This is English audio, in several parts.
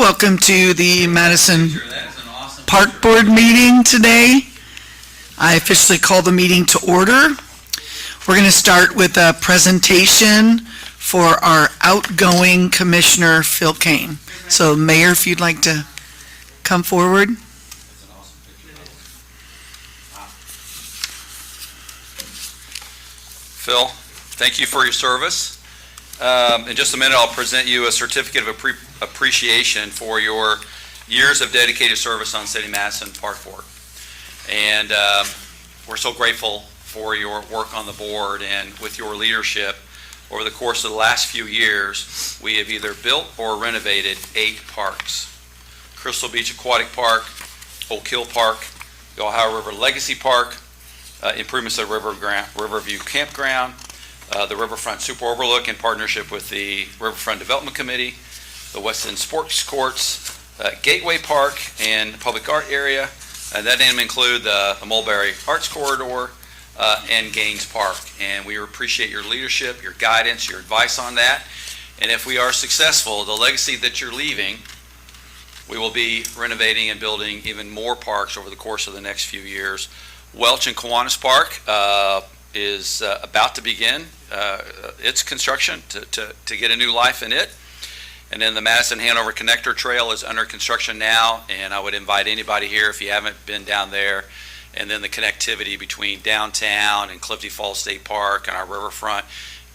Welcome to the Madison Park Board meeting today. I officially call the meeting to order. We're going to start with a presentation for our outgoing Commissioner, Phil Kane. So, Mayor, if you'd like to come forward. Phil, thank you for your service. In just a minute, I'll present you a certificate of appreciation for your years of dedicated service on City Madison Park Board. And we're so grateful for your work on the board, and with your leadership over the course of the last few years, we have either built or renovated 8 parks. Crystal Beach Aquatic Park, Oak Hill Park, the Ohio River Legacy Park, improvements at Riverview Campground, the Riverfront Super Overlook in partnership with the Riverfront Development Committee, the West End Sports Courts, Gateway Park and Public Art Area. That didn't include the Mulberry Arts Corridor and Gaines Park. And we appreciate your leadership, your guidance, your advice on that. And if we are successful, the legacy that you're leaving, we will be renovating and building even more parks over the course of the next few years. Welch and Kiwanis Park is about to begin its construction to get a new life in it. And then the Madison Hanover Connector Trail is under construction now, and I would invite anybody here if you haven't been down there. And then the connectivity between downtown and Clifty Falls State Park and our riverfront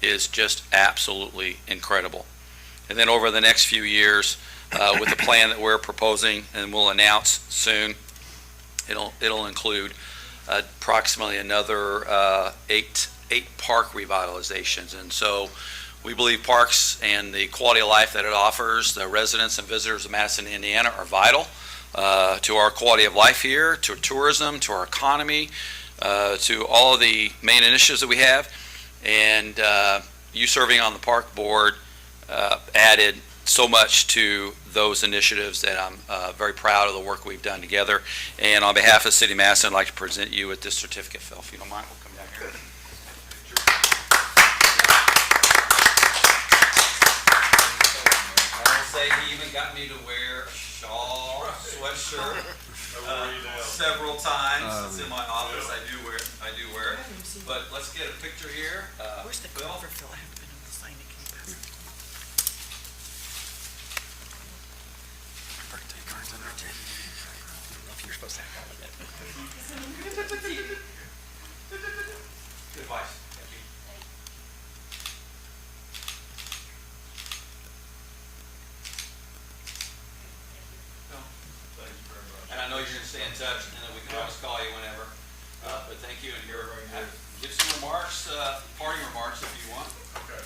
is just absolutely incredible. And then over the next few years, with the plan that we're proposing and we'll announce soon, it'll include approximately another 8 park revitalizations. And so we believe parks and the quality of life that it offers the residents and visitors of Madison, Indiana are vital to our quality of life here, to tourism, to our economy, to all of the main initiatives that we have. And you serving on the park board added so much to those initiatives that I'm very proud of the work we've done together. And on behalf of City Madison, I'd like to present you with this certificate, Phil. If you don't mind, we'll come down here. I will say he even got me to wear a shawl, sweatshirt several times. It's in my office. I do wear it. But let's get a picture here. Where's the cover, Phil? I haven't been able to sign it. Birthday cards on our table. I don't know if you're supposed to have all of it. Good advice. Thank you. And I know you're going to stay in touch, and then we can always call you whenever. But thank you, and give some remarks, parting remarks if you want. Okay.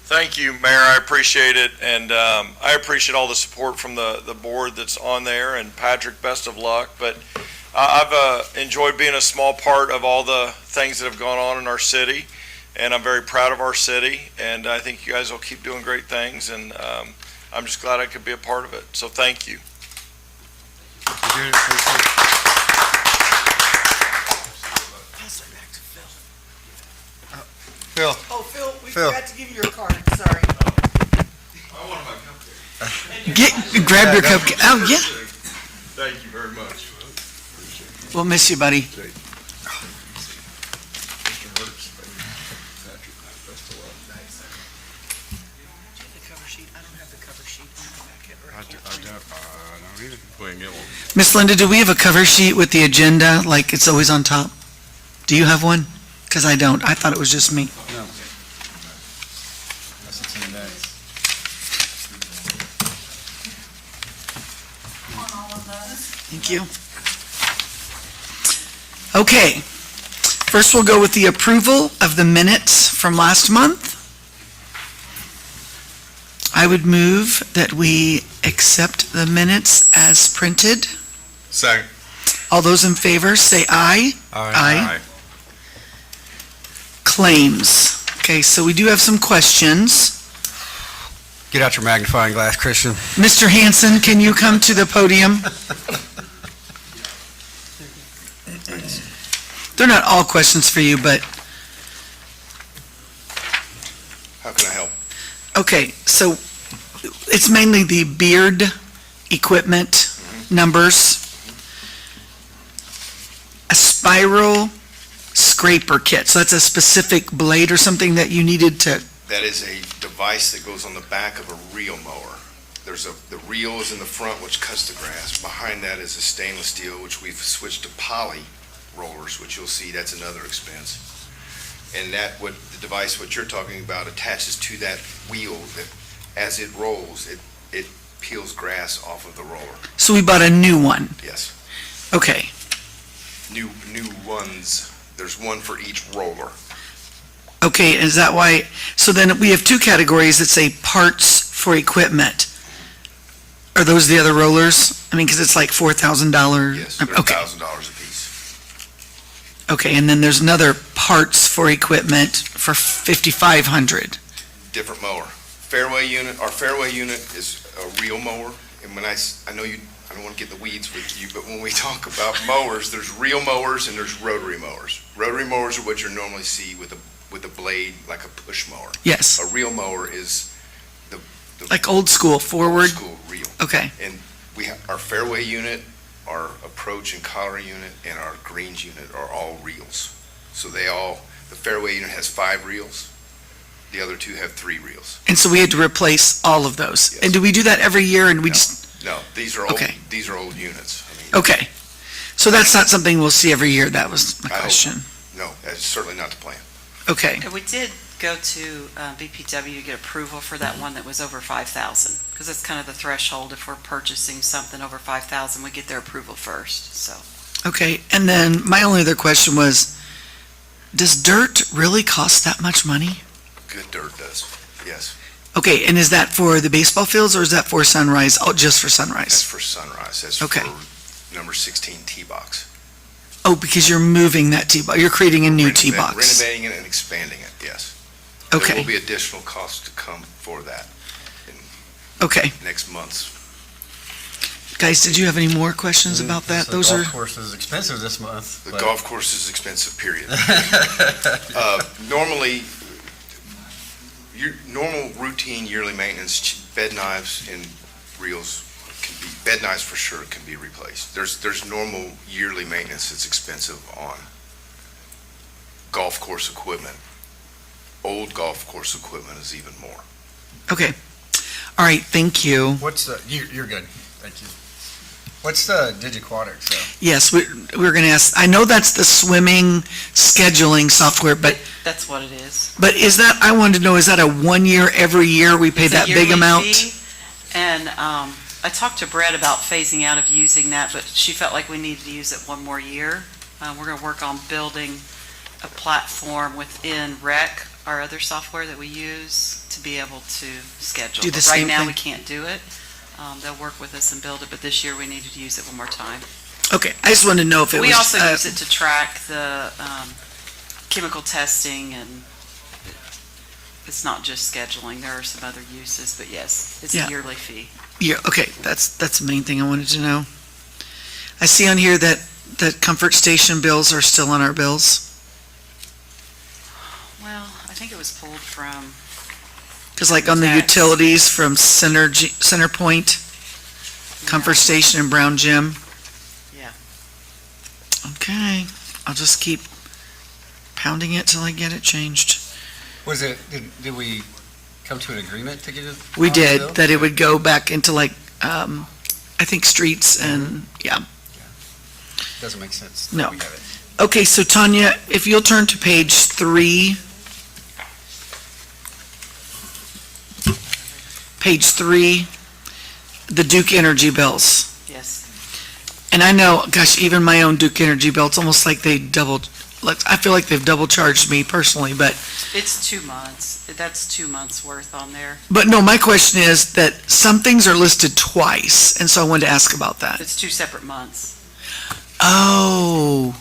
Thank you, Mayor. I appreciate it, and I appreciate all the support from the board that's on there. And Patrick, best of luck. But I've enjoyed being a small part of all the things that have gone on in our city, and I'm very proud of our city. And I think you guys will keep doing great things, and I'm just glad I could be a part of it. So thank you. Phil. Oh, Phil, we Phil. forgot to give you your card. Sorry. I want my cupcake. Grab your cupcake. Oh, yeah. Thank you very much. We'll miss you, buddy. I don't either. Go ahead and get one. Miss Linda, do we have a cover sheet with the agenda, like it's always on top? Do you have one? Because I don't. I thought it was just me. No. That's the 10 days. Thank you. Okay. First, we'll go with the approval of the minutes from last month. I would move that we accept the minutes as printed. Second. All those in favor, say aye. Aye. Claims. Okay, so we do have some questions. Get out your magnifying glass, Christian. Mr. Hanson, can you come to the podium? They're not all questions for you, but How can I help? Okay, so it's mainly the beard equipment numbers. A spiral scraper kit, so that's a specific blade or something that you needed to, That is a device that goes on the back of a reel mower. The reel is in the front, which cuts the grass. Behind that is a stainless steel, which we've switched to poly rollers, which you'll see, that's another expense. And the device, what you're talking about, attaches to that wheel that, as it rolls, it peels grass off of the roller. so we bought a new one. Yes. Okay, New ones. There's one for each roller. okay, is that why, so then we have two categories that say parts for equipment. Are those the other rollers? I mean, because it's like $4,000. Yes, they're Okay, $1,000 a piece. okay, and then there's another parts for equipment for $5,500. Different mower. Our fairway unit is a reel mower, and when I know I don't want to get in the weeds with you, but when we talk about mowers, there's reel mowers and there's rotary mowers. Rotary mowers are what you normally see with a blade, like a push mower. Yes, A reel mower is the like old school, forward. school reel. Okay, And we have, our fairway unit, our approach and collar unit, and our greens unit are all reels. So the fairway unit has 5 reels, the other 2 have 3 reels. and so we had to replace all of those. Yes. And do we do that every year and we No. just, No, these are Okay. old units. I mean, okay. So that's not something we'll see every year, that was my I hope question. no, that's certainly not the plan. Okay, And we did go to BPW to get approval for that one that was over 5,000, because that's kind of the threshold. If we're purchasing something over 5,000, we get their approval first, so. okay. And then my only other question was, does dirt really cost that much money? Good dirt does, yes. Okay, and is that for the baseball fields or is that for Sunrise? Oh, just for That's Sunrise? for Sunrise, that's Okay. for number 16 tee box. Oh, because you're moving that tee box, you're creating a new tee box. Renovating it and expanding it, yes. There will Okay, be additional costs to come for that okay. next months. Guys, did you have any more questions about that? Those are, Golf course is expensive this month. The but- golf course is expensive, period. Normally, your normal routine yearly maintenance, bed knives and reels bed knives for sure can be replaced. There's normal yearly maintenance that's expensive on golf course equipment. Old golf course equipment is even more. okay. All right, thank you. What's the, you're good, thank you. What's the DigiQuadrant, so? Yes, we're going to ask, I know that's the swimming scheduling software, but That's what it is. is that, I wanted to know, is that a 1 year, every year we pay It's a that big yearly amount? fee, and I talked to Brett about phasing out of using that, but she felt like we needed to use it 1 more year. We're going to work on building a platform within REC, our other software that we use, to be able to schedule. Do the But same right now, thing? we can't do it. They'll work with us and build it, but this year we needed to use it 1 more time. Okay, I just wanted to know if it was. We also use it to track the chemical testing, and it's not just scheduling. There are some other uses, but yes, it's Yeah. a yearly fee. Yeah, okay, that's the main thing I wanted to know. I see on here that Comfort Station bills are still on our bills, Well, I think it was pulled from, because like on the Tax. utilities from Center Point, Comfort Station and Brown Gym. Yeah. Okay, I'll just keep pounding it till I get it changed. Was it, did we come to an agreement to get it? We on the did, bill? that it would go back into like, I think streets and, yeah. Doesn't make sense. No. We have it. Okay, so Tanya, if you'll turn to page 3. Page 3, the Duke Energy bills. yes. And I know, gosh, even my own Duke Energy bill, it's almost like I feel like they've double charged me personally, but It's 2 months. That's 2 months worth on there. no, my question is that some things are listed twice, and so I wanted to ask about that. It's 2 separate months. Oh,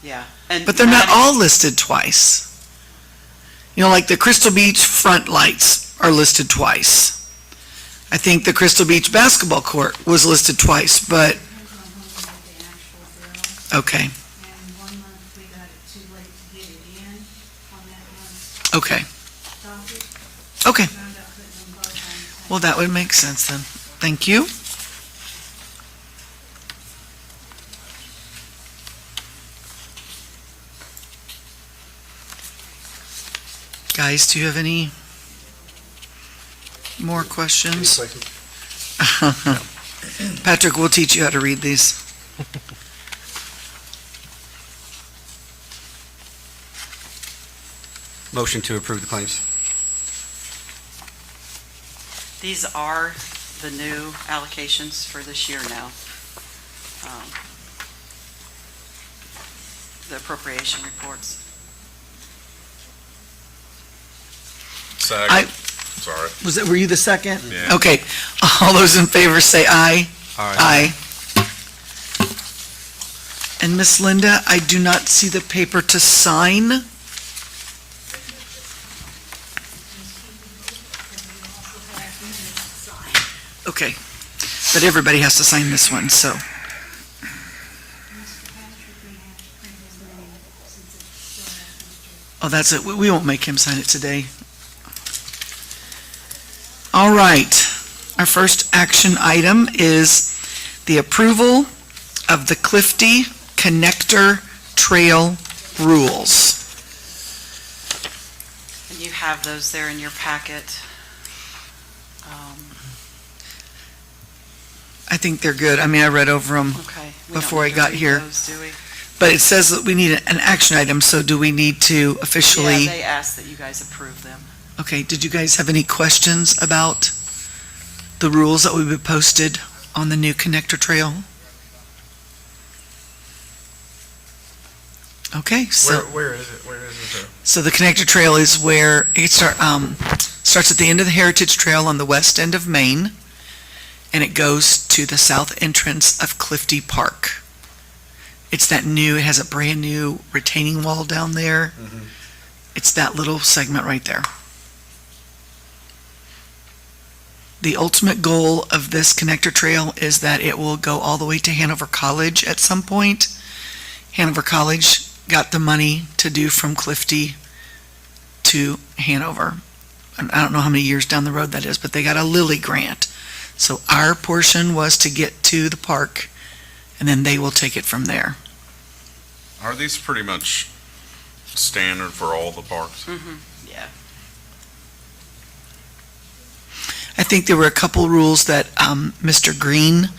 Yeah. And but they're not Madison- all listed twice. You know, like the Crystal Beach front lights are listed twice. I think the Crystal Beach basketball court was listed twice, but, okay, And 1 month we got it too late to get it in on that month. okay. Okay. Well, that would make sense then. Thank you. Guys, do you have any more questions? Patrick, we'll teach you how to read these. Motion to approve the claims. These are the new allocations for this year now. The appropriation reports. I- Second. Sorry. Were you the second? Yeah. Okay. All those in favor say aye. Aye. And Miss Linda, I do not see the paper to sign. Okay, but everybody has to sign this one, so. Oh, that's it. We won't make him sign it today. All right. Our first action item is the approval of the Clifty Connector Trail rules. And you have those there in your packet. I think they're good. I mean, I read over them, Okay. We don't Before I need to got read here. those, do we? but it says that we need an action item, so do we need to officially? Yeah, they asked that you guys approve them. Okay, did you guys have any questions about the rules that will be posted on the new connector trail? Okay, so. Where is it? Where is it? So the connector trail is where it starts at the end of the Heritage Trail on the west end of Maine, and it goes to the south entrance of Clifty Park. It has a brand new retaining wall down there. Mhm. It's that little segment right there. The ultimate goal of this connector trail is that it will go all the way to Hanover College at some point. Hanover College got the money to do from Clifty to Hanover. And I don't know how many years down the road that is, but they got a Lilly grant. So our portion was to get to the park, and then they will take it from there. Are these pretty much standard for all the parks? Yeah. I think there were a couple rules that Mr. Green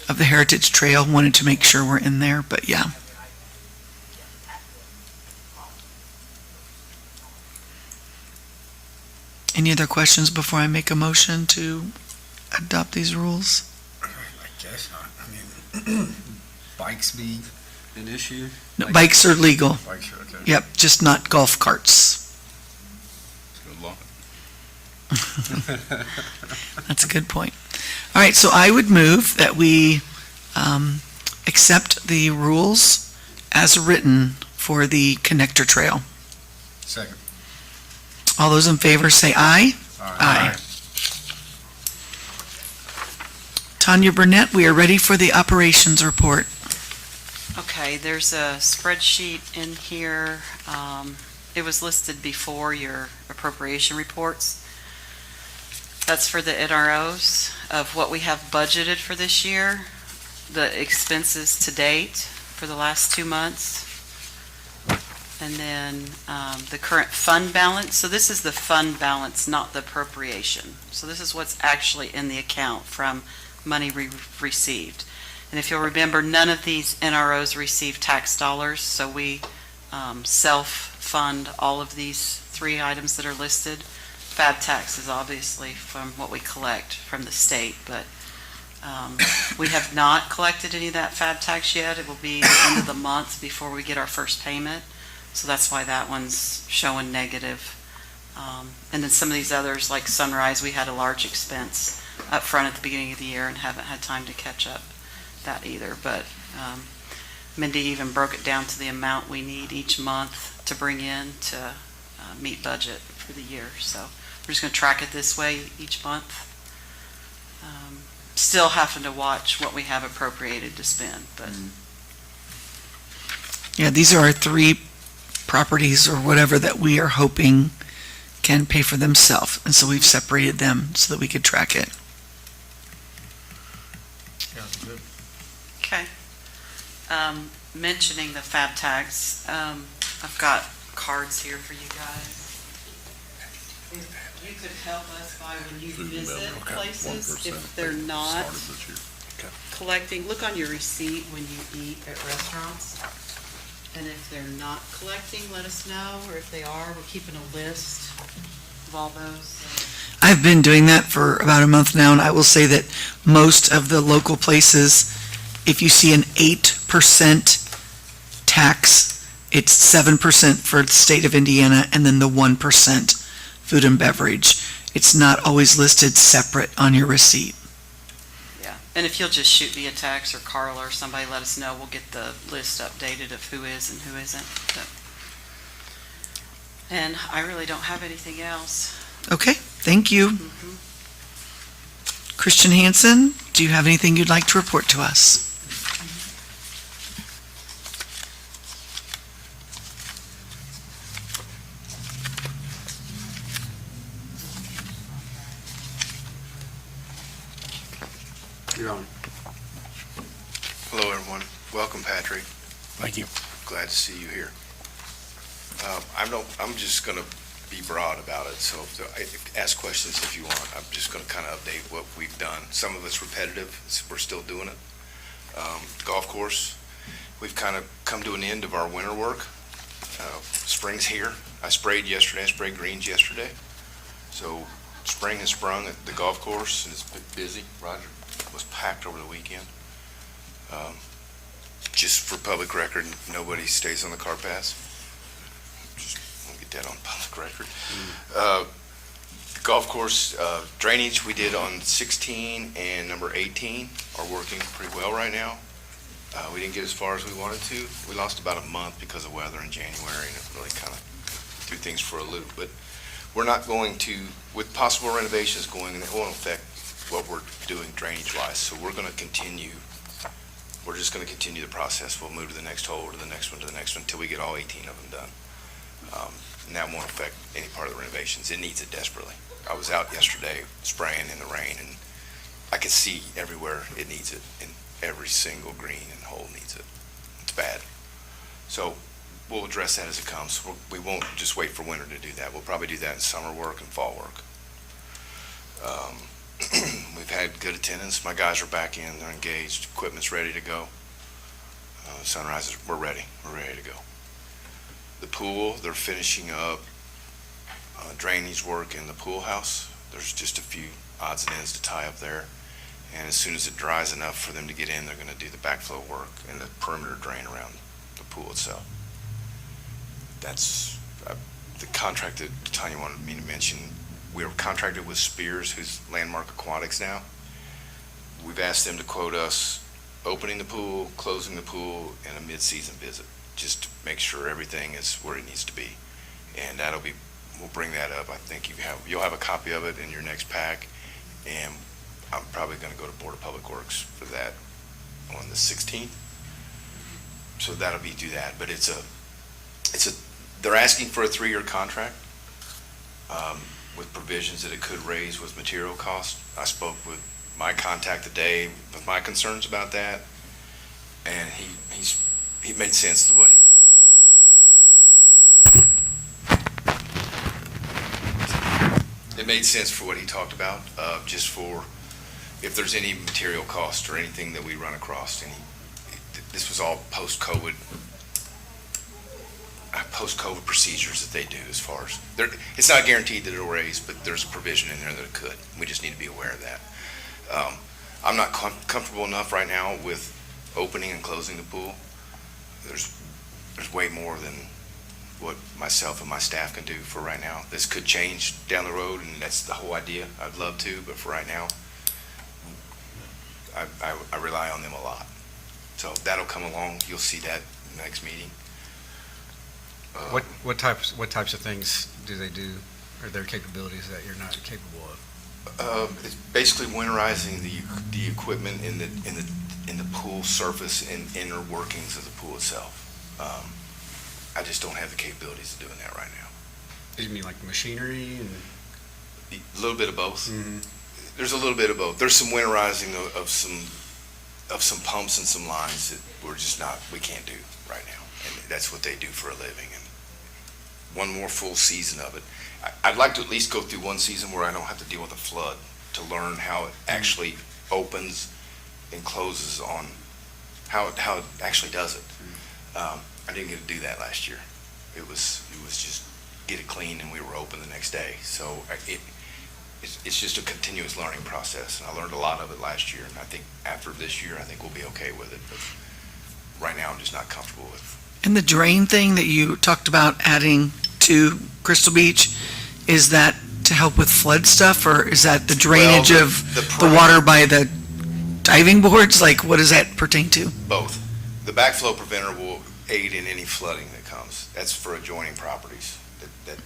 of the Heritage Trail wanted to make sure were in there, but yeah. Any other questions before I make a motion to adopt these rules? I guess not. I mean, bikes be An issue? No, bikes are legal. bikes, okay. Yep, just not golf carts. Good luck. That's a good point. All right, so I would move that we accept the rules as written for the connector trail. Second. All those in favor say aye. Aye. Tanya Burnett, we are ready for the operations report. Okay, there's a spreadsheet in here. It was listed before your appropriation reports. That's for the NROs of what we have budgeted for this year, the expenses to date for the last 2 months, and then the current fund balance. So this is the fund balance, not the appropriation. So this is what's actually in the account from money we received. And if you'll remember, none of these NROs receive tax dollars, so we self-fund all of these 3 items that are listed. Fab tax is obviously from what we collect from the state, but we have not collected any of that fab tax yet. It will be the end of the month before we get our first payment, so that's why that one's showing negative. And then some of these others, like Sunrise, we had a large expense up front at the beginning of the year and haven't had time to catch up that either, but Mindy even broke it down to the amount we need each month to bring in to meet budget for the year. So we're just going to track it this way each month. Still having to watch what we have appropriated to spend, but Yeah, these are our 3 properties or whatever that we are hoping can pay for themselves. And so we've separated them so that we could track it. Yeah, good. Okay. Mentioning the fab tags, I've got cards here for you guys. If you could help us by when you visit places, if they're not collecting, look on your receipt when you eat at restaurants. And if they're not collecting, let us know, or if they are, we're keeping a list of all those. I've been doing that for about a month now, and I will say that most of the local places, if you see an 8% tax, it's 7% for the state of Indiana, and then the 1% food and beverage. It's not always listed separate on your receipt. Yeah, and if you'll just shoot me a text, or Carla or somebody, let us know, we'll get the list updated of who is and who isn't. So. And I really don't have anything else. Okay, thank you. Christian Hansen, do you have anything you'd like to report to us? You're on. Hello, everyone. Welcome, Patrick. Thank you. Glad to see you here. I'm just going to be broad about it, so ask questions if you want. I'm just going to kind of update what we've done. Some of it's repetitive. We're still doing it. Golf course, we've kind of come to an end of our winter work. Spring's here. I sprayed yesterday. I sprayed greens yesterday. So spring has sprung at the golf course, and it's been busy. Roger was packed over the weekend. Just for public record, nobody stays on the car pass. Just want to get that on public record. The golf course drainage we did on 16 and number 18 are working pretty well right now. We didn't get as far as we wanted to. We lost about a month because of weather in January, and it really kind of threw things for a loop. But we're not going to, with possible renovations going, and it won't affect what we're doing drainage-wise. So we're going to continue. We're just going to continue the process. We'll move to the next hole, to the next one, to the next one, until we get all 18 of them done. And that won't affect any part of the renovations. It needs it desperately. I was out yesterday spraying in the rain, and I could see everywhere it needs it, and every single green and hole needs it. It's bad. So we'll address that as it comes. We won't just wait for winter to do that. We'll probably do that in summer work and fall work. We've had good attendance. My guys are back in. They're engaged. Equipment's ready to go. Sunrises, we're ready. We're ready to go. The pool, they're finishing up drainage work in the pool house. There's just a few odds and ends to tie up there. And as soon as it dries enough for them to get in, they're going to do the backflow work and the perimeter drain around the pool itself. That's the contract that Tanya wanted me to mention. We're contracted with Spears, who's Landmark Aquatics now. We've asked them to quote us opening the pool, closing the pool, and a mid-season visit, just to make sure everything is where it needs to be. And we'll bring that up. I think you'll have a copy of it in your next pack, and I'm probably going to go to Board of Public Works for that on the 16th. So do that. But they're asking for a 3-year contract with provisions that it could raise with material costs. I spoke with my contact today with my concerns about that, and he made sense to what it made sense for what he talked about, just for if there's any material cost or anything that we run across. And this was all post-COVID procedures that they do as far as, it's not guaranteed that it'll raise, but there's a provision in there that it could. We just need to be aware of that. I'm not comfortable enough right now with opening and closing the pool. There's way more than what myself and my staff can do for right now. This could change down the road, and that's the whole idea. I'd love to, but for right now, I rely on them a lot. So that'll come along. You'll see that in the next meeting. What types of things do they do, or their capabilities that you're not capable of? It's basically winterizing the equipment in the pool surface and inner workings of the pool itself. I just don't have the capabilities of doing that right now. You mean like machinery and? A little bit of both. Mhm. There's a little bit of both. There's some winterizing of some pumps and some lines that we can't do right now. And that's what they do for a living. And one more full season of it. I'd like to at least go through one season where I don't have to deal with a flood to learn how it actually opens and closes on, how it actually does it. I didn't get to do that last year. It was just get it clean and we were open the next day. So it's just a continuous learning process, and I learned a lot of it last year, and I think after this year, I think we'll be okay with it, but right now, I'm just not comfortable with. And the drain thing that you talked about adding to Crystal Beach, is that to help with flood stuff, or is that the drainage Well, of the the water by the diving boards? Like, what does that pertain to? Both. The backflow preventer will aid in any flooding that comes. That's for adjoining properties. That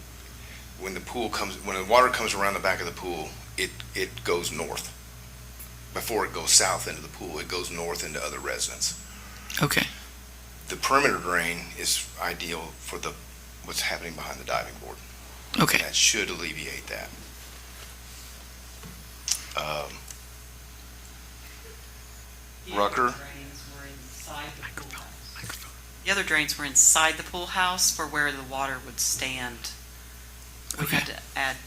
when the water comes around the back of the pool, it goes north. Before it goes south into the pool, it goes north into other residents. Okay. The perimeter drain is ideal for what's happening behind the diving board. Okay. That should alleviate that. Rucker? The other drains were inside the pool house for where the water would stand. We had to add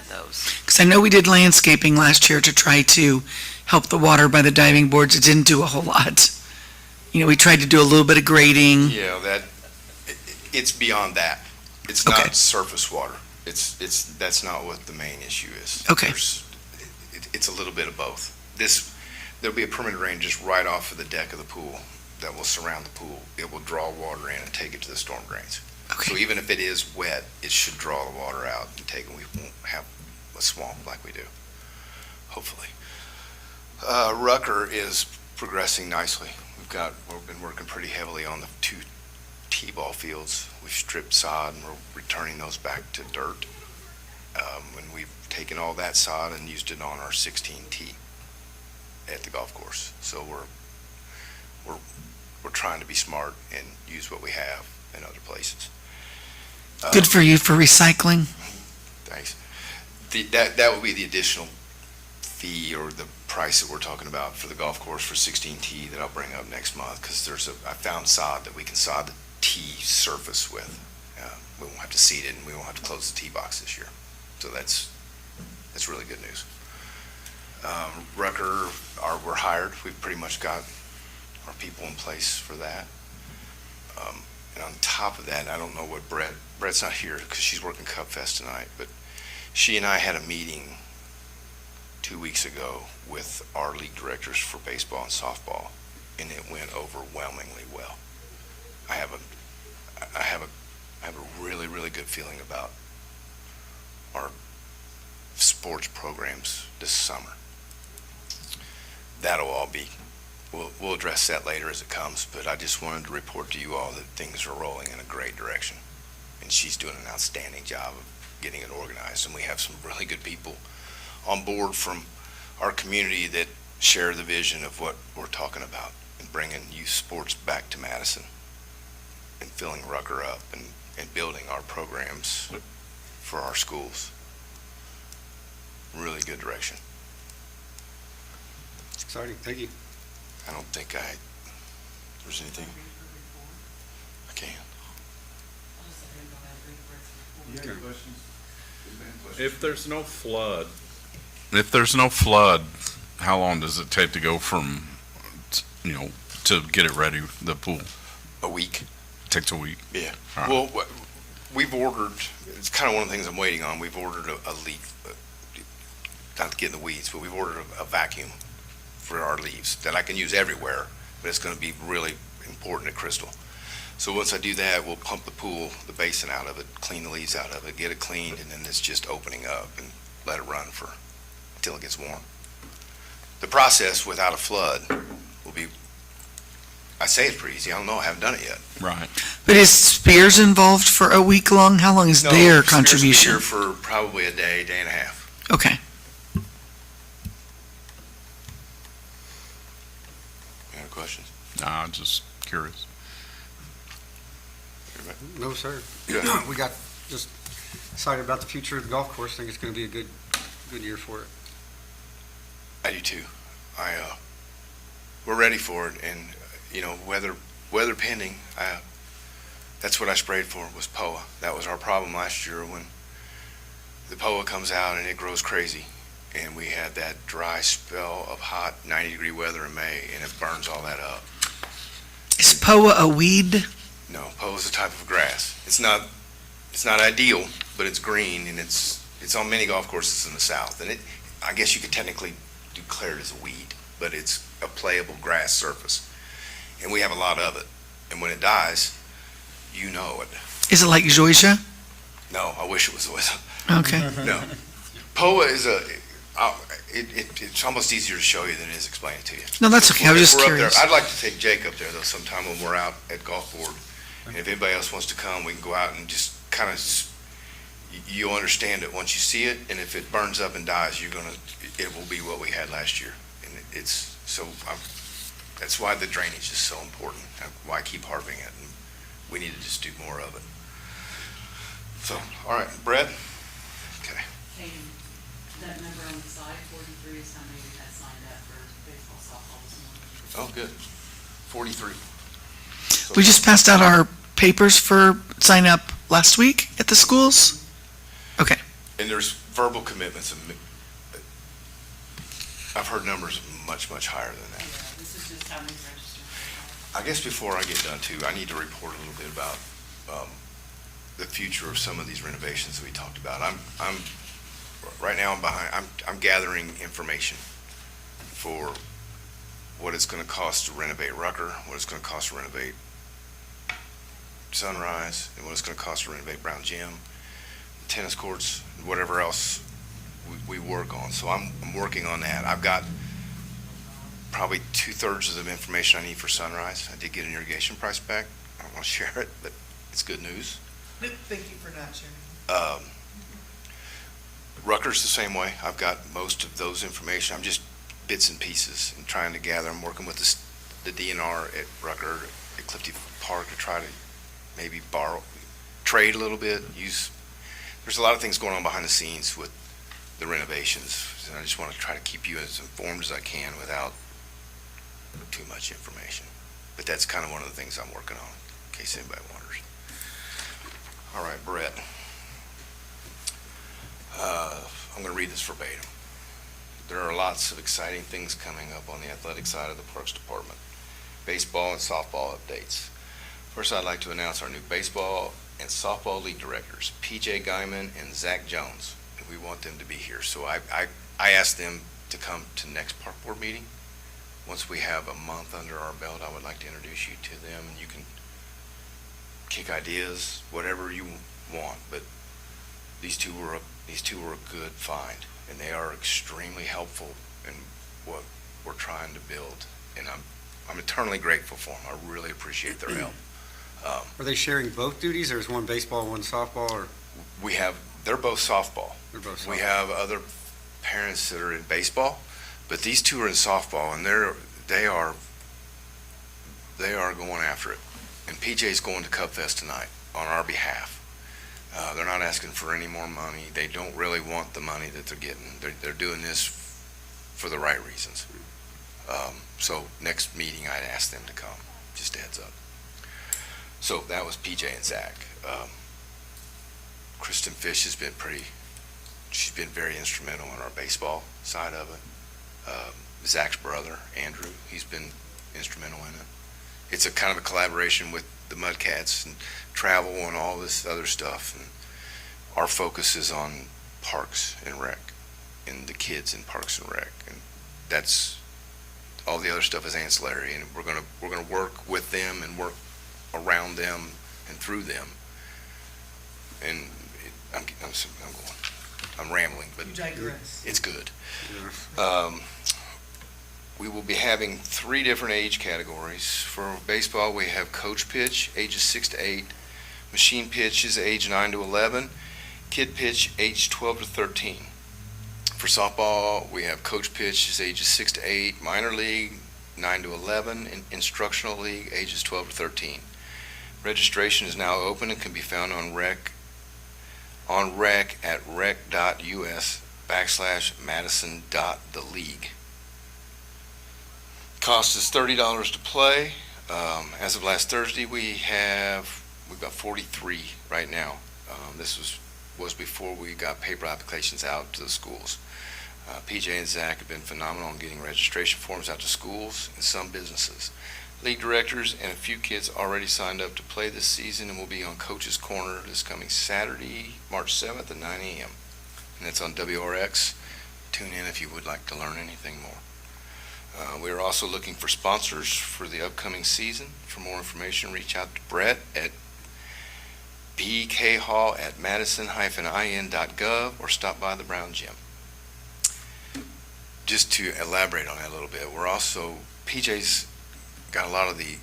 those. Because I know we did landscaping last year to try to help the water by the diving boards. It didn't do a whole lot. You know, we tried to do a little bit of grading. Yeah, it's beyond that. It's Okay. not surface water. That's not what the main issue is. Okay. It's a little bit of both. There'll be a perimeter drain just right off of the deck of the pool that will surround the pool. It will draw water in and take it to the storm drains. Okay. So even if it is wet, it should draw the water out and take it. We won't have a swamp like we do, hopefully. Rucker is progressing nicely. We've been working pretty heavily on the 2 T-ball fields. We've stripped sod and we're returning those back to dirt. When we've taken all that sod and used it on our 16T at the golf course. So we're trying to be smart and use what we have in other places. Good for you for recycling. Thanks. That would be the additional fee or the price that we're talking about for the golf course for 16T that I'll bring up next month, because I found sod that we can sod the tee surface with. We won't have to seed it and we won't have to close the tee box this year. So that's really good news. Rucker, we're hired. We've pretty much got our people in place for that. And on top of that, I don't know what Brett's not here because she's working Cup Fest tonight, but she and I had a meeting 2 weeks ago with our league directors for baseball and softball, and it went overwhelmingly well. I have a really, really good feeling about our sports programs this summer. That'll all be, we'll address that later as it comes, but I just wanted to report to you all that things are rolling in a great direction. And she's doing an outstanding job of getting it organized, and we have some really good people on board from our community that share the vision of what we're talking about and bringing youth sports back to Madison and filling Rucker up and building our programs for our schools. Really good direction. It's exciting. Thank you. I don't think there's anything I can. If there's no flood, how long does it take to go from, to get it ready, the pool? A week. Takes a week. Yeah. All right. Well, we've ordered, it's kind of one of the things I'm waiting on. We've ordered a leaf, not to get in the weeds, but we've ordered a vacuum for our leaves that I can use everywhere, but it's going to be really important at Crystal. So once I do that, we'll pump the pool, the basin out of it, clean the leaves out of it, get it cleaned, and then it's just opening up and let it run until it gets warm. The process without a flood will be, I say it's pretty easy. I don't know. I haven't done it yet. Right. But is Spears involved for a week long? How long is No, their Spears will be contribution? here for probably a day and a half. Okay. Any other questions? Nah, just curious. No, sir. Good. We got just Excited about the future of the golf course. I think it's going to be a good year for it. I do too. We're ready for it, and, weather pending, that's what I sprayed for, was POA. That was our problem last year when the POA comes out and it grows crazy. And we had that dry spell of hot 90-degree weather in May, and it burns all that up. Is POA a weed? No, POA is a type of grass. It's not ideal, but it's green, and it's on many golf courses in the south. And I guess you could technically declare it as a weed, but it's a playable grass surface. And we have a lot of it. And when it dies, you know it. Is it like zoysia? No, I wish it was always. Okay. No. POA is it's almost easier to show you than it is to explain it to you. No, that's okay. I was If just we're up there- curious. I'd like to take Jake up there though sometime when we're out at golf board. And if anybody else wants to come, we can go out and just kind of, you'll understand it once you see it. And if it burns up and dies, it will be what we had last year. And that's why the drainage is so important. Why I keep harping it. And we need to just do more of it. So, all right, Brett? Okay. That number on the side, 43, is how many we had signed up for baseball, softball this morning. Oh, good. 43. We just passed out our papers for sign up last week at the schools. Okay. And there's verbal commitments. I've heard numbers much, much higher than that. Yeah, this is just how many registered. I guess before I get done too, I need to report a little bit about the future of some of these renovations that we talked about. Right now I'm gathering information for what it's going to cost to renovate Rucker, what it's going to cost to renovate Sunrise, and what it's going to cost to renovate Brown Gym, tennis courts, whatever else we work on. So I'm working on that. I've got probably 2/3 of the information I need for Sunrise. I did get an irrigation price back. I don't want to share it, but it's good news. Thank you for not sharing. Rutgers the same way. I've got most of those information. I'm just bits and pieces and trying to gather. I'm working with the DNR at Rutgers, at Clifty Park, to try to maybe trade a little bit, there's a lot of things going on behind the scenes with the renovations. And I just want to try to keep you as informed as I can without too much information. But that's kind of one of the things I'm working on, in case anybody wonders. All right, Brett. I'm going to read this verbatim. There are lots of exciting things coming up on the athletic side of the Parks Department. Baseball and softball updates. First, I'd like to announce our new baseball and softball league directors, PJ Guyman and Zach Jones. And we want them to be here. So I asked them to come to next park board meeting. Once we have a month under our belt, I would like to introduce you to them, and you can kick ideas, whatever you want. But these two were a good find, and they are extremely helpful in what we're trying to build. And I'm eternally grateful for them. I really appreciate their help. Are they sharing both duties, or is one baseball and one softball, or They're both softball. they're both softball? We have other parents that are in baseball, but these two are in softball, and they are going after it. And PJ's going to Cub Fest tonight on our behalf. They're not asking for any more money. They don't really want the money that they're getting. They're doing this for the right reasons. So next meeting, I'd ask them to come. Just a heads up. So that was PJ and Zach. Kristen Fish she's been very instrumental in our baseball side of it. Zach's brother, Andrew, he's been instrumental in it. It's a kind of a collaboration with the Mudcats and travel and all this other stuff. And our focus is on Parks and Rec and the kids in Parks and Rec. And that's all the other stuff is ancillary. And we're gonna work with them and work around them and through them. And I'm rambling, but You digress. it's good. Yeah. We will be having 3 different age categories. For baseball, we have coach pitch, ages 6 to 8, machine pitch is age 9 to 11, kid pitch, age 12 to 13. For softball, we have coach pitch is ages 6 to 8, minor league 9 to 11, and instructional league ages 12 to 13. Registration is now open and can be found on on rec at rec.us/madison.theleague. Cost is $30 to play. As of last Thursday, we've got 43 right now. This was before we got paper applications out to the schools. PJ and Zach have been phenomenal in getting registration forms out to schools and some businesses. League directors and a few kids already signed up to play this season and will be on Coach's Corner this coming Saturday, March 7th at 9 a.m. And it's on WRX. Tune in if you would like to learn anything more. We are also looking for sponsors for the upcoming season. For more information, reach out to Brett at bkhall@madison-in.gov or stop by the Brown Gym. Just to elaborate on that a little bit, PJ's got a lot of the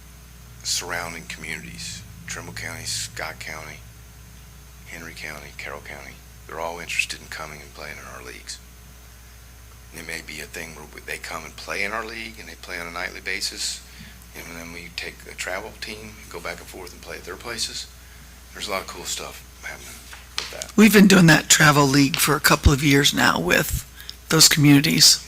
surrounding communities, Trimble County, Scott County, Henry County, Carroll County. They're all interested in coming and playing in our leagues. And it may be a thing where they come and play in our league and they play on a nightly basis, and then we take a travel team, go back and forth and play at their places. There's a lot of cool stuff happening with that. We've been doing that travel league for a couple of years now with those communities.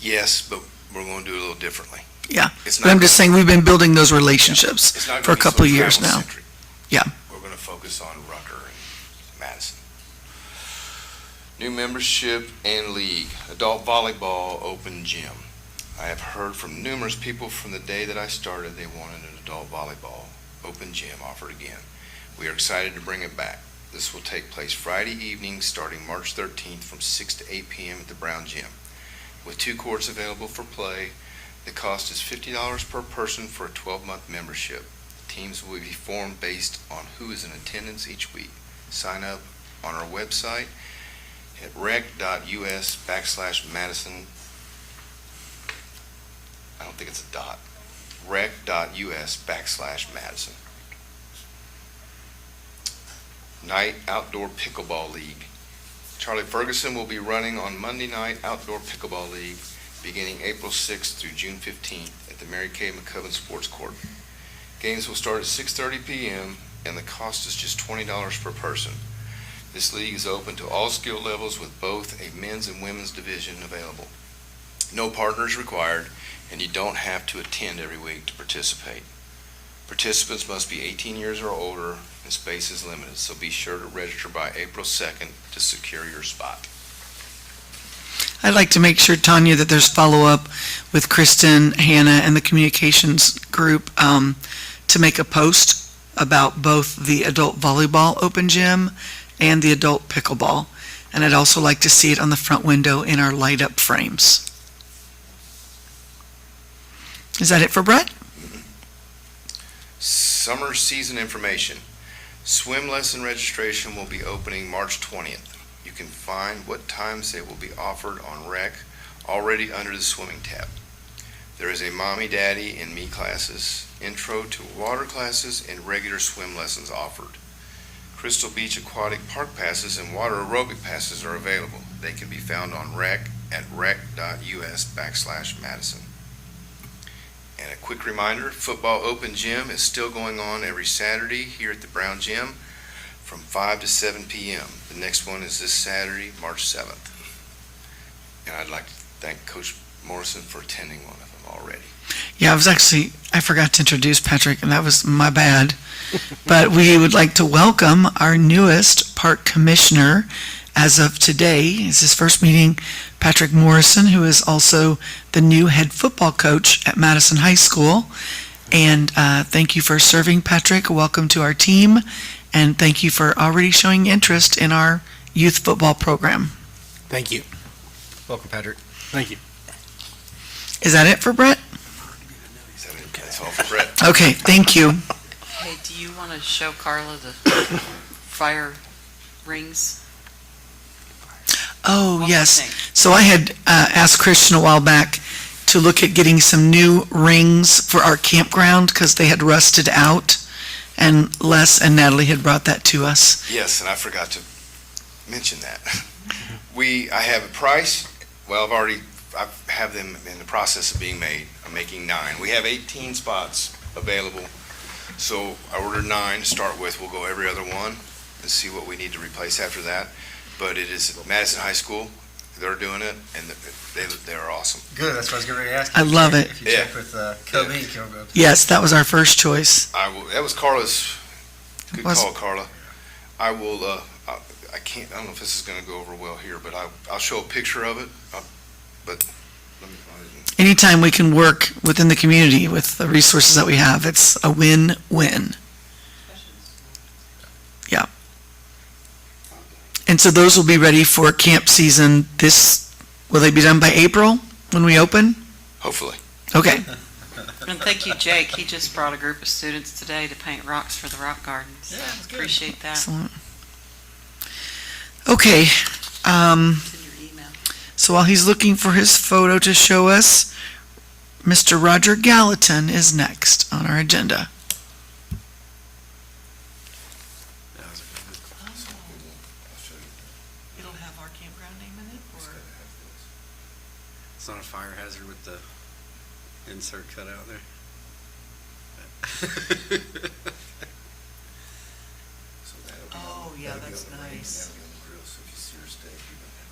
Yes, but we're going to do it a little differently. Yeah, It's but I'm just saying we've been building those relationships It's not for a gonna be couple so of years now. travel-centric. Yeah. We're going to focus on Rucker and Madison. New membership and league, adult volleyball open gym. I have heard from numerous people from the day that I started they wanted an adult volleyball open gym offered again. We are excited to bring it back. This will take place Friday evening starting March 13th from 6 to 8 p.m. at the Brown Gym. With 2 courts available for play, the cost is $50 per person for a 12-month membership. Teams will be formed based on who is in attendance each week. Sign up on our website at rec.us/Madison. I don't think it's a dot. rec.us/Madison. Night Outdoor Pickleball League. Charlie Ferguson will be running on Monday Night Outdoor Pickleball League beginning April 6th through June 15th at the Mary Kay McCubbin Sports Court. Games will start at 6:30 p.m. and the cost is just $20 per person. This league is open to all skill levels with both a men's and women's division available. No partners required, and you don't have to attend every week to participate. Participants must be 18 years or older, and space is limited, so be sure to register by April 2nd to secure your spot. I'd like to make sure, Tanya, that there's follow-up with Kristen, Hannah, and the communications group to make a post about both the adult volleyball open gym and the adult pickleball. And I'd also like to see it on the front window in our light-up frames. Is that it for Brett? Summer season information. Swim lesson registration will be opening March 20th. You can find what times they will be offered on Rec already under the swimming tab. There is a Mommy, Daddy, and Me classes, intro to water classes, and regular swim lessons offered. Crystal Beach Aquatic Park passes and water aerobic passes are available. They can be found on Rec at rec.us/Madison. And a quick reminder, football open gym is still going on every Saturday here at the Brown Gym from 5 to 7 p.m. The next one is this Saturday, March 7th. And I'd like to thank Coach Morrison for attending one of them already. Yeah, I forgot to introduce Patrick, and that was my bad. But we would like to welcome our newest park commissioner as of today. It's his first meeting, Patrick Morrison, who is also the new head football coach at Madison High School. And thank you for serving, Patrick. Welcome to our team. And thank you for already showing interest in our youth football program. Thank you. Welcome, Patrick. Thank you. Is that it for Brett? That's all for Brett. Okay, thank you. Hey, do you want to show Carla the fire rings? Oh, One more yes. thing. So I had asked Christian a while back to look at getting some new rings for our campground because they had rusted out. And Les and Natalie had brought that to us. Yes, and I forgot to mention that. I have a price. Well, I have them in the process of being made. I'm making 9. We have 18 spots available. So I ordered 9 to start with. We'll go every other one. to see what we need to replace after that. But it is Madison High School, they're doing it, and they're awesome. Good, that's what I was getting ready to ask I you. love it. If you check with Kobe, you'll go. Yes, that was our first choice. That was Carla's, good Was- call, Carla. I will, I can't, I don't know if this is gonna go over well here, but I'll show a picture of it, but let me find it. Anytime we can work within the community with the resources that we have, it's a win-win. Yeah. And so those will be ready for camp season will they be done by April when we open? Hopefully. Okay. And thank you, Jake. He just brought a group of students today to paint rocks for the rock gardens. Yeah, that's good. Appreciate that. Excellent. Okay, It's in your email. so while he's looking for his photo to show us, Mr. Roger Gallatin is next on our agenda. It'll have our campground name in it, or? It's not a fire hazard with the insert cut out there. Oh, yeah, that's nice.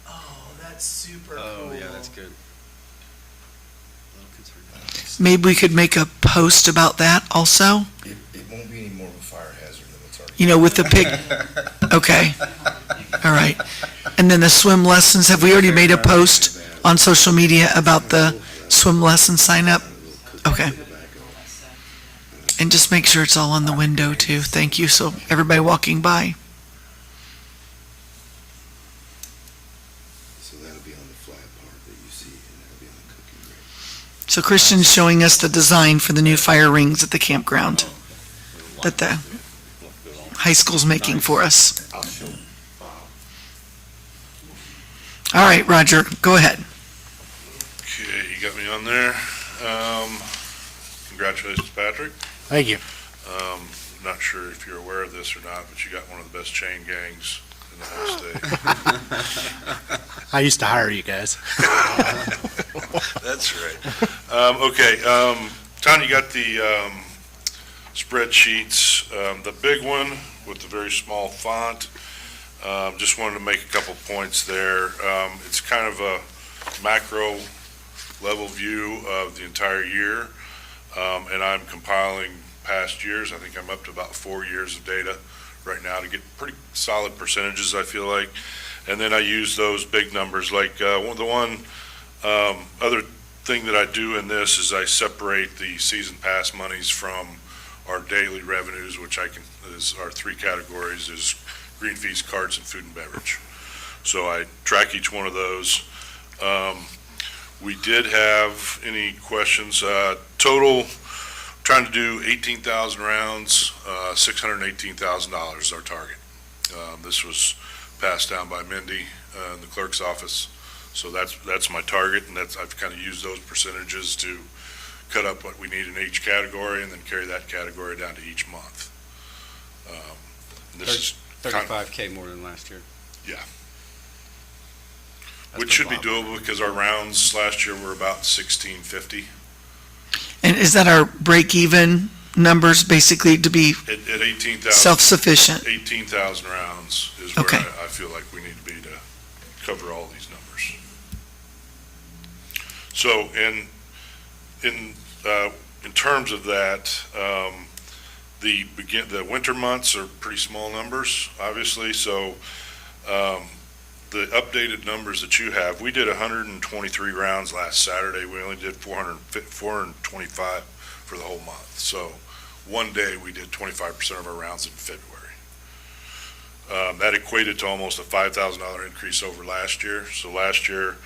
Oh, that's super cool. Oh, yeah, that's good. A little concerned about it. Maybe we could make a post about that also, It won't be any more of a fire hazard than what's already. you know, with the pig, okay, all right. And then the swim lessons, have we already made a post on social media about the swim lesson sign up? Okay. And just make sure it's all on the window too, thank you, so everybody walking by. So that'll be on the flat part that you see, and that'll be on the cooking ring. So Christian's showing us the design for the new fire rings at the campground that the high school's making for us. I'll show. All right, Roger, go ahead. Okay, you got me on there. Congratulations, Patrick. Thank you. Not sure if you're aware of this or not, but you got one of the best chain gangs in the whole state. I used to hire you guys. That's right. Okay, Tanya, you got the spreadsheets. The big one with the very small font, just wanted to make a couple points there. It's kind of a macro level view of the entire year, and I'm compiling past years. I think I'm up to about 4 years of data right now to get pretty solid percentages, I feel like. And then I use those big numbers, like the one other thing that I do in this is I separate the season pass monies from our daily revenues, which is our three categories is green fees, cards, and food and beverage. So I track each one of those. We did have any questions, total, trying to do 18,000 rounds, $618,000 is our target. This was passed down by Mindy in the clerk's office. So that's my target, and I've kind of used those percentages to cut up what we need in each category and then carry that category down to each month. This is kind of- 35K more than last year. Yeah. That's Which should be pretty doable because our rounds last year were about 1,650. And is that our break-even numbers basically to be At 18,000. self-sufficient? 18,000 rounds is where Okay. I feel like we need to be to cover all these numbers. So in terms of that, the winter months are pretty small numbers, obviously. So the updated numbers that you have, we did 123 rounds last Saturday. We only did 425 for the whole month. So one day we did 25% of our rounds in February. That equated to almost a $5,000 increase over last year. So last year,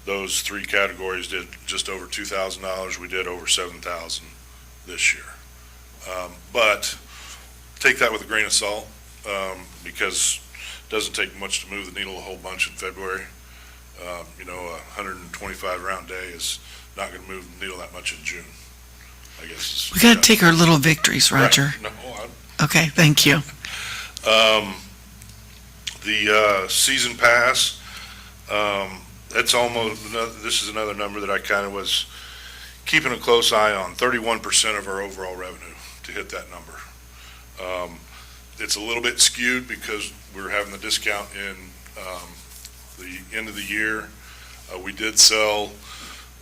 those three categories did just over $2,000. We did over $7,000 this year. But take that with a grain of salt, because it doesn't take much to move the needle a whole bunch in February. A 125 round day is not going to move the needle that much in June, I guess. We gotta take our little victories, Roger. Right. No, Okay, thank you. The season pass, that's almost, this is another number that I kind of was keeping a close eye on, 31% of our overall revenue to hit that number. It's a little bit skewed because we're having the discount in the end of the year. We did sell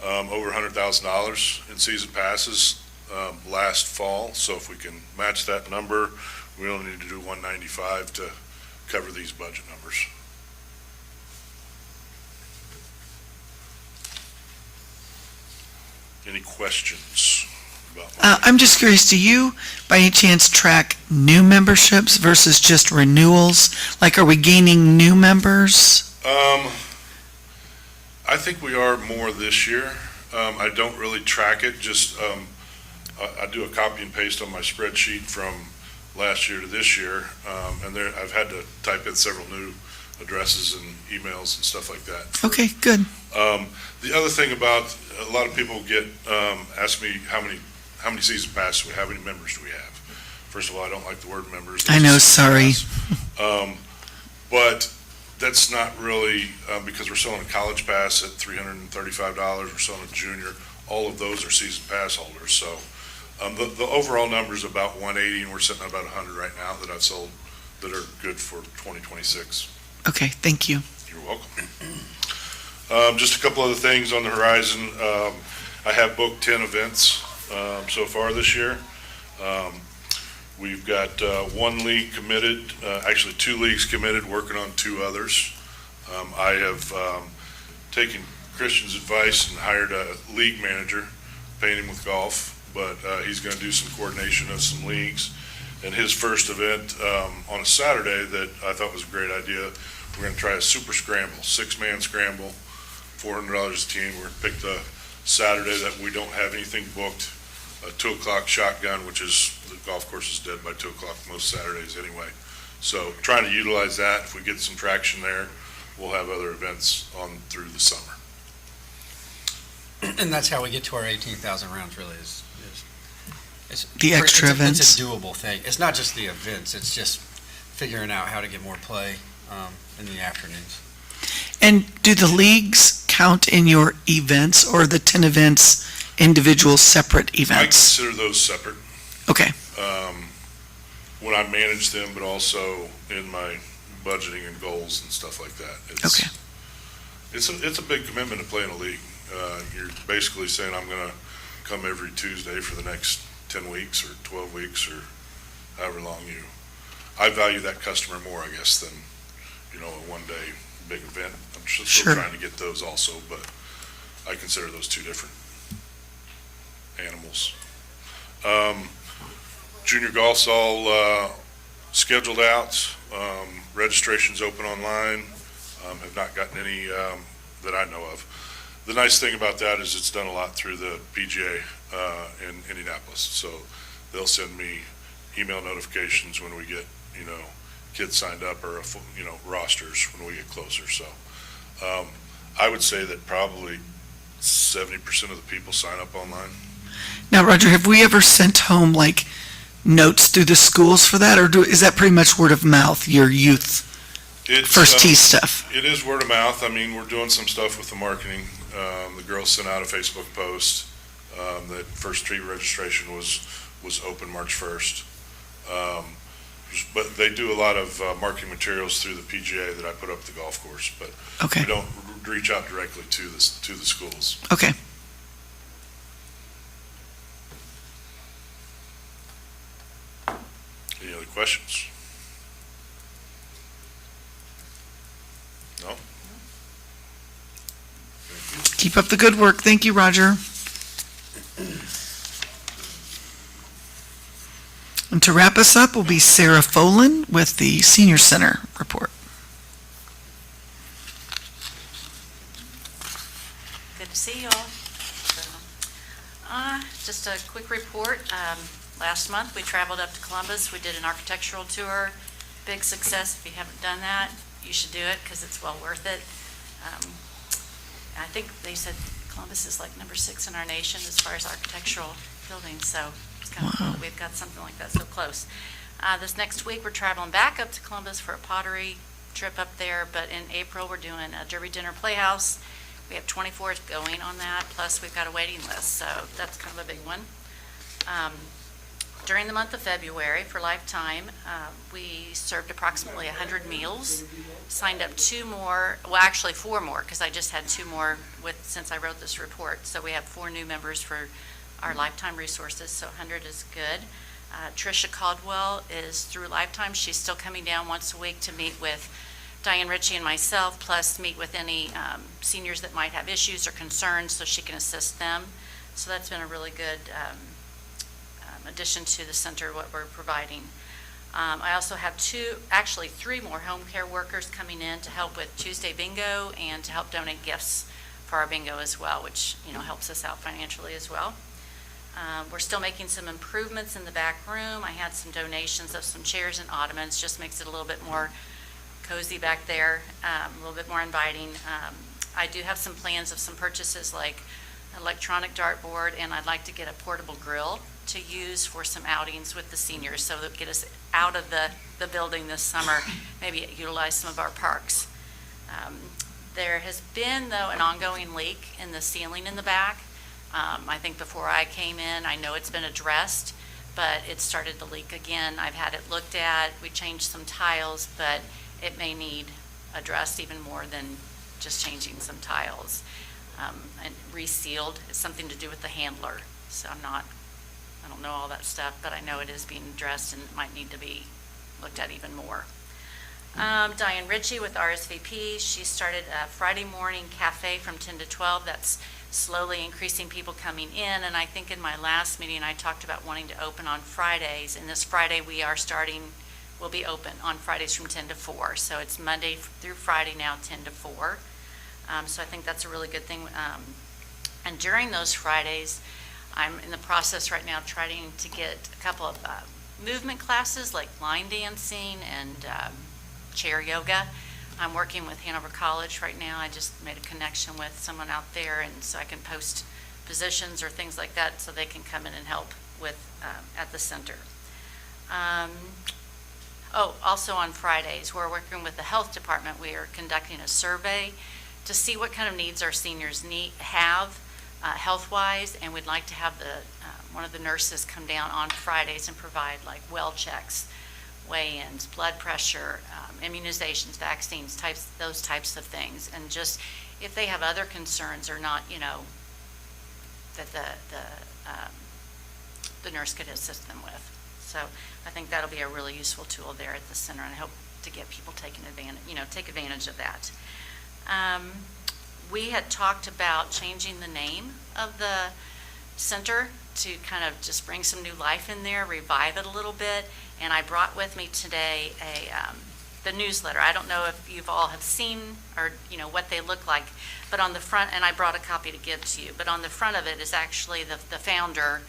over $100,000 in season passes last fall, so if we can match that number, we only need to do 195 to cover these budget numbers. Any questions about my I'm just curious, do you by any chance track new memberships versus just renewals? Like, are we gaining new members? I think we are more this year. I don't really track it, just, I do a copy and paste on my spreadsheet from last year to this year, and there, I've had to type in several new addresses and emails and stuff like that. Okay, good. The other thing about, a lot of people ask me how many season passes we have, how many members do we have? First of all, I don't like the word members. I know, sorry. But that's not really, because we're selling a college pass at $335, we're selling a junior, all of those are season pass holders, so the overall number is about 180, and we're sitting at about 100 right now that I've sold that are good for 2026. Okay, thank you. You're welcome. Just a couple other things on the horizon. I have booked 10 events so far this year. We've got one league committed, actually 2 leagues committed, working on 2 others. I have taken Christian's advice and hired a league manager, paying him with golf, but he's going to do some coordination of some leagues. And his first event on a Saturday that I thought was a great idea, we're going to try a super scramble, 6-man scramble, $400 a team. We're going to pick the Saturday that we don't have anything booked, a 2 o'clock shotgun, which is, the golf course is dead by 2 o'clock most Saturdays anyway. So trying to utilize that. If we get some traction there, we'll have other events on through the summer. And that's how we get to our 18,000 rounds, really, is it's The extra it's events. It's a doable thing. It's not just the events, it's just figuring out how to get more play in the afternoons. And do the leagues count in your events, or the 10 events individual separate I events? consider those separate Okay, when I manage them, but also in my budgeting and goals and stuff like that. okay, It's a big commitment to play in a league. You're basically saying, I'm going to come every Tuesday for the next 10 weeks or 12 weeks or however long I value that customer more, I guess, than, a one-day big event. I'm still Sure. trying to get those also, but I consider those 2 different animals. Junior golf's all scheduled out. Registration's open online. Have not gotten any that I know of. The nice thing about that is it's done a lot through the PGA in Indianapolis. So they'll send me email notifications when we get, kids signed up or, rosters when we get closer. So I would say that probably 70% of the people sign up online. now, Roger, have we ever sent home like notes through the schools for that, or is that pretty much word of mouth, your youth It's, first tee stuff? It is word of mouth. I mean, we're doing some stuff with the marketing. The girls sent out a Facebook post that first tee registration was open March 1st. But they do a lot of marketing materials through the PGA that I put up at the golf course, but Okay, we don't reach out directly to the schools. okay. Any other questions? No? Keep up the good work. Thank you, Roger. And to wrap us up will be Sarah Folan with the Senior Center report. Good to see you all. Just a quick report. Last month, we traveled up to Columbus. We did an architectural tour. Big success. If you haven't done that, you should do it because it's well worth it. I think they said Columbus is like number 6 in our nation as far as architectural buildings, so it's kind of cool that we've got something like that so close. This next week, we're traveling back up to Columbus for a pottery trip up there, but in April, we're doing a Derby Dinner Playhouse. We have 24 going on that, plus we've got a waiting list, so that's kind of a big one. During the month of February for Lifetime, we served approximately 100 meals, signed up 2 more, well, actually 4 more, because I just had 2 more since I wrote this report. So we have 4 new members for our Lifetime resources, so 100 is good. Tricia Caldwell is through Lifetime. She's still coming down once a week to meet with Diane Ritchie and myself, plus meet with any seniors that might have issues or concerns so she can assist them. So that's been a really good addition to the center, what we're providing. I also have 3 more home care workers coming in to help with Tuesday bingo and to help donate gifts for our bingo as well, which, helps us out financially as well. We're still making some improvements in the back room. I had some donations of some chairs and ottomans, just makes it a little bit more cozy back there, a little bit more inviting. I do have some plans of some purchases like electronic dartboard, and I'd like to get a portable grill to use for some outings with the seniors, so that get us out of the building this summer, maybe utilize some of our parks. There has been, though, an ongoing leak in the ceiling in the back. I think before I came in, I know it's been addressed, but it started to leak again. I've had it looked at, we changed some tiles, but it may need addressed even more than just changing some tiles. And resealed, it's something to do with the handler, so I don't know all that stuff, but I know it is being addressed and it might need to be looked at even more. Diane Ritchie with RSVP, she started a Friday morning cafe from 10 to 12. That's slowly increasing people coming in, and I think in my last meeting I talked about wanting to open on Fridays, and this Friday we'll be open on Fridays from 10 to 4. So it's Monday through Friday now, 10 to 4. So I think that's a really good thing. And during those Fridays, I'm in the process right now of trying to get a couple of movement classes like line dancing and chair yoga. I'm working with Hanover College right now. I just made a connection with someone out there, and so I can post positions or things like that so they can come in and help with at the center. Also on Fridays, we're working with the health department. We are conducting a survey to see what kind of needs our seniors have health-wise, and we'd like to have one of the nurses come down on Fridays and provide like well checks, weigh-ins, blood pressure, immunizations, vaccines, those types of things, and just if they have other concerns or not, that the nurse could assist them with. So I think that'll be a really useful tool there at the center, and I hope to get people take advantage of that. We had talked about changing the name of the center to kind of just bring some new life in there, revive it a little bit, and I brought with me today the newsletter. I don't know if you've all have seen or what they look like, but on the front, and I brought a copy to give to you, but on the front of it is actually the founder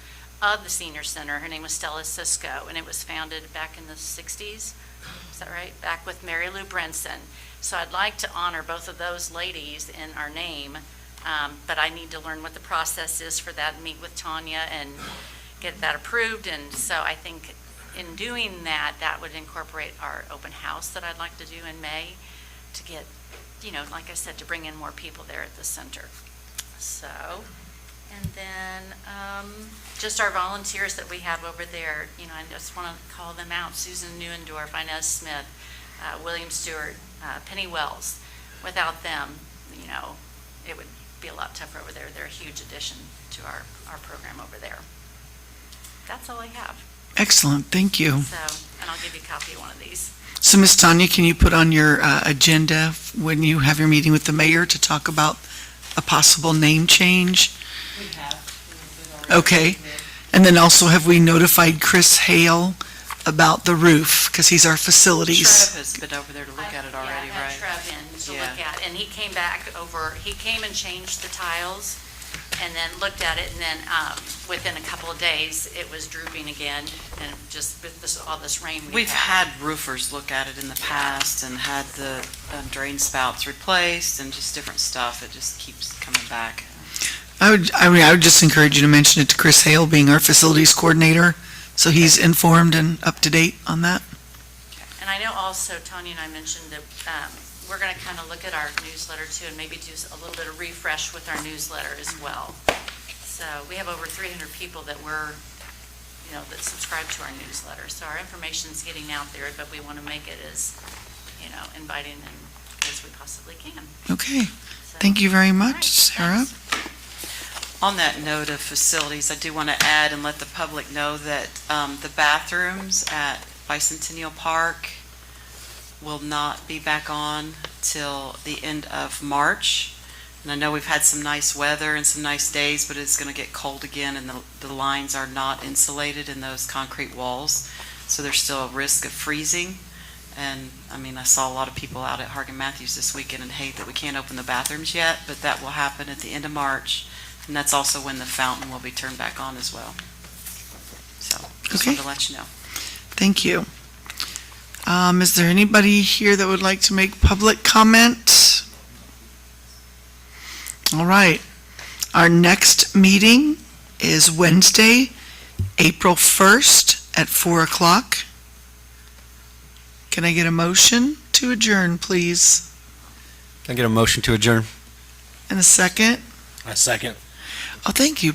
of the Senior Center. Her name was Stella Cisco, and it was founded back in the 60s. Is that right? Back with Mary Lou Brenson. So I'd like to honor both of those ladies in our name, but I need to learn what the process is for that and meet with Tanya and get that approved. And so I think in doing that, that would incorporate our open house that I'd like to do in May to get, like I said, to bring in more people there at the center. So, and then just our volunteers that we have over there, I just want to call them out. Susan Neuendorf, Inez Smith, William Stewart, Penny Wells. Without them, it would be a lot tougher over there. They're a huge addition to our program over there. That's all I have. Excellent, thank you. So, and I'll give you a copy of one of these. So, Ms. Tanya, can you put on your agenda when you have your meeting with the mayor to talk about a possible name change? We have. Okay. And then also, have we notified Chris Hale about the roof? Because he's our facilities. Trev has been over there to look at it already, Yeah, I right? had Trev in to Yeah. look at, and he came and changed the tiles and then looked at it, and then within a couple of days, it was drooping again, and just with all this rain We've had roofers look at it in the past and had the drain spouts replaced and just different stuff. It just keeps coming back. I would just encourage you to mention it to Chris Hale, being our facilities coordinator, so he's informed and up to date on that. And I know also, Tanya and I mentioned that we're going to kind of look at our newsletter too, and maybe do a little bit of refresh with our newsletter as well. So we have over 300 people that we're that subscribe to our newsletter. So our information's getting out there, but we want to make it as, inviting and as we possibly can. Okay, So- thank you very All much, right, Sarah. thanks. On that note of facilities, I do want to add and let the public know that the bathrooms at Bicentennial Park will not be back on till the end of March. And I know we've had some nice weather and some nice days, but it's going to get cold again, and the lines are not insulated in those concrete walls, so there's still a risk of freezing. And, I saw a lot of people out at Hargan Matthews this weekend and hate that we can't open the bathrooms yet, but that will happen at the end of March. And that's also when the fountain will be turned back on as well. So, just Okay. wanted to let you know. Thank you. Is there anybody here that would like to make public comment? All right. Our next meeting is Wednesday, April 1st at 4 o'clock. Can I get a motion to adjourn, please? Can I get a motion to adjourn? And a second? A second. Oh, thank you.